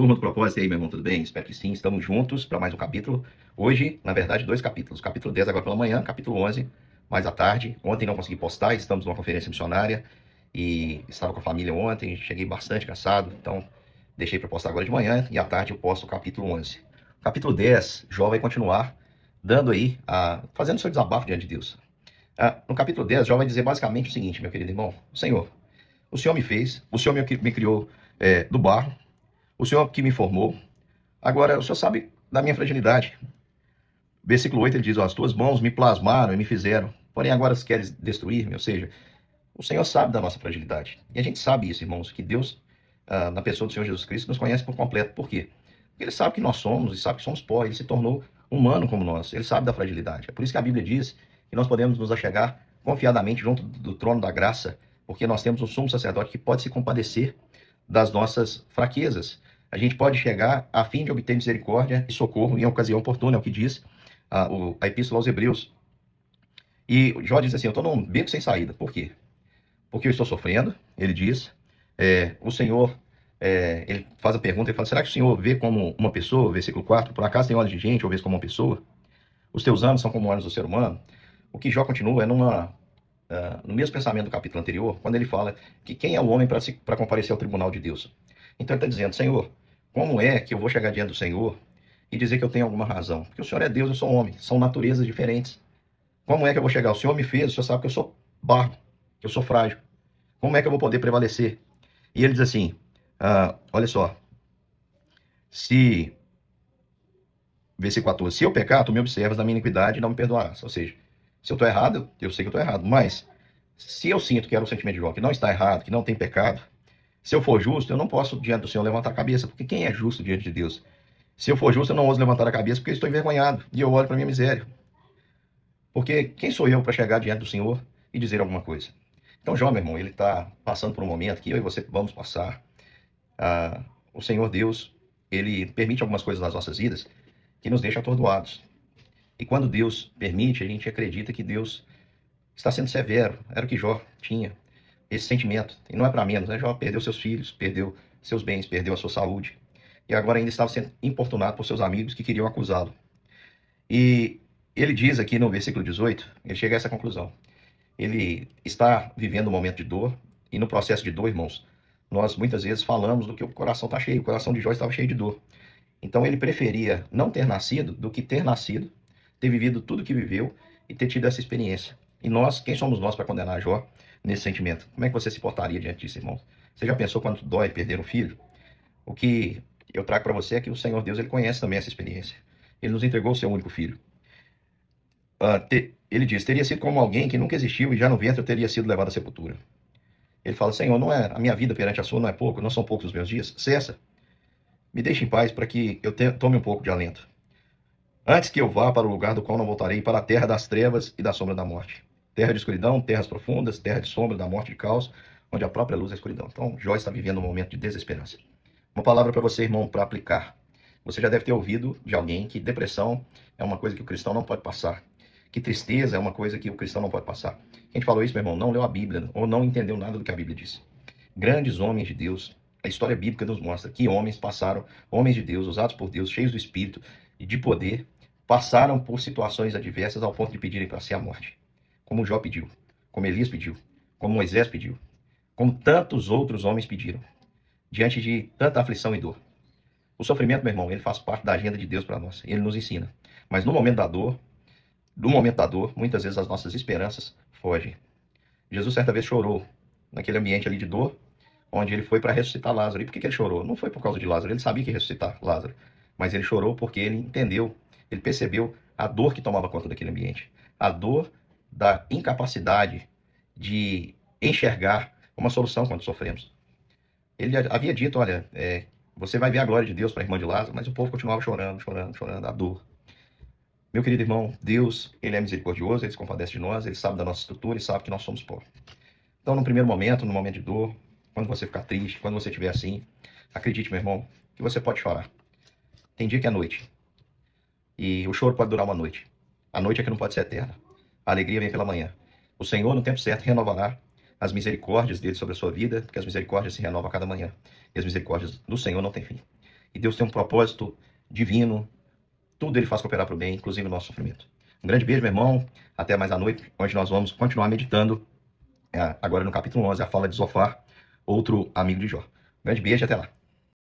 Turma do Propósito, e aí, meu irmão, tudo bem? Espero que sim, estamos juntos para mais um capítulo. Hoje, na verdade, dois capítulos. Capítulo 10 agora pela manhã, capítulo 11 mais à tarde. Ontem não consegui postar, estamos numa conferência missionária e estava com a família ontem, cheguei bastante cansado, então deixei para postar agora de manhã e à tarde eu posto o capítulo 11. Capítulo 10, Jó vai continuar dando aí, fazendo seu desabafo diante de Deus. No capítulo 10, Jó vai dizer basicamente o seguinte, meu querido irmão: Senhor, o Senhor me fez, o Senhor me criou do barro, o Senhor que me formou. Agora, o Senhor sabe da minha fragilidade. Versículo 8 ele diz: as tuas mãos me plasmaram e me fizeram, porém agora queres destruir-me. Ou seja, o Senhor sabe da nossa fragilidade. E a gente sabe isso, irmãos, que Deus, na pessoa do Senhor Jesus Cristo, nos conhece por completo. Por quê? Porque Ele sabe que nós somos e sabe que somos pó. Ele se tornou humano como nós. Ele sabe da fragilidade. É por isso que a Bíblia diz que nós podemos nos achegar confiadamente junto do trono da graça, porque nós temos um sumo sacerdote que pode se compadecer das nossas fraquezas. A gente pode chegar a fim de obter misericórdia e socorro em ocasião oportuna, é o que diz a Epístola aos Hebreus. E Jó diz assim: eu estou num beco sem saída. Por quê? Porque eu estou sofrendo, ele diz. O Senhor, ele faz a pergunta, ele fala: será que o Senhor vê como uma pessoa? Versículo 4, por acaso tem olhos de gente ou vês como uma pessoa? Os teus anos são como olhos do ser humano? O que Jó continua no mesmo pensamento do capítulo anterior, quando ele fala que quem é o homem para comparecer ao tribunal de Deus. Então ele está dizendo: Senhor, como é que eu vou chegar diante do Senhor e dizer que eu tenho alguma razão? Porque o Senhor é Deus, eu sou homem, são naturezas diferentes. Como é que eu vou chegar? O Senhor me fez, o Senhor sabe que eu sou barro, que eu sou frágil. Como é que eu vou poder prevalecer? E ele diz assim, olha só, versículo 14, se eu pecar, tu me observas da minha iniquidade e não me perdoarás. Ou seja, se eu estou errado, eu sei que eu estou errado, mas se eu sinto que era o sentimento de Jó, que não está errado, que não tem pecado, se eu for justo, eu não posso diante do Senhor levantar a cabeça, porque quem é justo diante de Deus? Se eu for justo, eu não ouso levantar a cabeça porque eu estou envergonhado e eu olho para a minha miséria. Porque quem sou eu para chegar diante do Senhor e dizer alguma coisa? Então, Jó, meu irmão, ele está passando por um momento que eu e você vamos passar. O Senhor Deus, ele permite algumas coisas nas nossas vidas que nos deixam atordoados. E quando Deus permite, a gente acredita que Deus está sendo severo. Era o que Jó tinha, esse sentimento. E não é para menos, né? Jó perdeu seus filhos, perdeu seus bens, perdeu a sua saúde. E agora ainda estava sendo importunado por seus amigos que queriam acusá-lo. E ele diz aqui no versículo 18, ele chega a essa conclusão. Ele está vivendo um momento de dor, e no processo de dor, irmãos, nós muitas vezes falamos do que o coração está cheio. O coração de Jó estava cheio de dor. Então ele preferia não ter nascido do que ter nascido, ter vivido tudo que viveu e ter tido essa experiência. E nós, quem somos nós para condenar Jó nesse sentimento? Como é que você se portaria diante disso, irmão? Você já pensou quanto dói perder um filho? O que eu trago para você é que o Senhor Deus, ele conhece também essa experiência. Ele nos entregou o seu único filho. Ele diz: teria sido como alguém que nunca existiu e já no ventre eu teria sido levado à sepultura. Ele fala: Senhor, não é a minha vida perante a sua, não é pouco, não são poucos os meus dias. Cessa. Me deixe em paz para que eu tome um pouco de alento. Antes que eu vá para o lugar do qual não voltarei, para a terra das trevas e da sombra da morte. Terra de escuridão, terras profundas, terra de sombra, da morte, de caos, onde a própria luz é a escuridão. Então, Jó está vivendo um momento de desesperança. Uma palavra para você, irmão, para aplicar. Você já deve ter ouvido de alguém que depressão é uma coisa que o cristão não pode passar. Que tristeza é uma coisa que o cristão não pode passar. Quem te falou isso, meu irmão, não leu a Bíblia ou não entendeu nada do que a Bíblia diz. Grandes homens de Deus, a história bíblica nos mostra que homens passaram, homens de Deus, usados por Deus, cheios do Espírito e de poder, passaram por situações adversas ao ponto de pedirem para si a morte. Como Jó pediu, como Elias pediu, como Moisés pediu, como tantos outros homens pediram, diante de tanta aflição e dor. O sofrimento, meu irmão, ele faz parte da agenda de Deus para nós, ele nos ensina. Mas no momento da dor, muitas vezes as nossas esperanças fogem. Jesus certa vez chorou naquele ambiente ali de dor, onde ele foi para ressuscitar Lázaro. E por que ele chorou? Não foi por causa de Lázaro, ele sabia que ia ressuscitar Lázaro, mas ele chorou porque ele entendeu, ele percebeu a dor que tomava conta daquele ambiente, a dor da incapacidade de enxergar uma solução quando sofremos. Ele havia dito: olha, você vai ver a glória de Deus para a irmã de Lázaro, mas o povo continuava chorando, a dor. Meu querido irmão, Deus, ele é misericordioso, ele se compadece de nós, ele sabe da nossa estrutura e sabe que nós somos pó. Então, no primeiro momento, no momento de dor, quando você ficar triste, quando você estiver assim, acredite, meu irmão, que você pode chorar. Tem dia que é noite. E o choro pode durar uma noite. A noite é que não pode ser eterna. A alegria vem pela manhã. O Senhor, no tempo certo, renovará as misericórdias dele sobre a sua vida, porque as misericórdias se renovam a cada manhã. E as misericórdias do Senhor não têm fim. E Deus tem um propósito divino. Tudo ele faz cooperar para o bem, inclusive o nosso sofrimento. Um grande beijo, meu irmão. Até mais à noite, onde nós vamos continuar meditando, agora no capítulo 11, a fala de Zofar, outro amigo de Jó. Um grande beijo e até lá.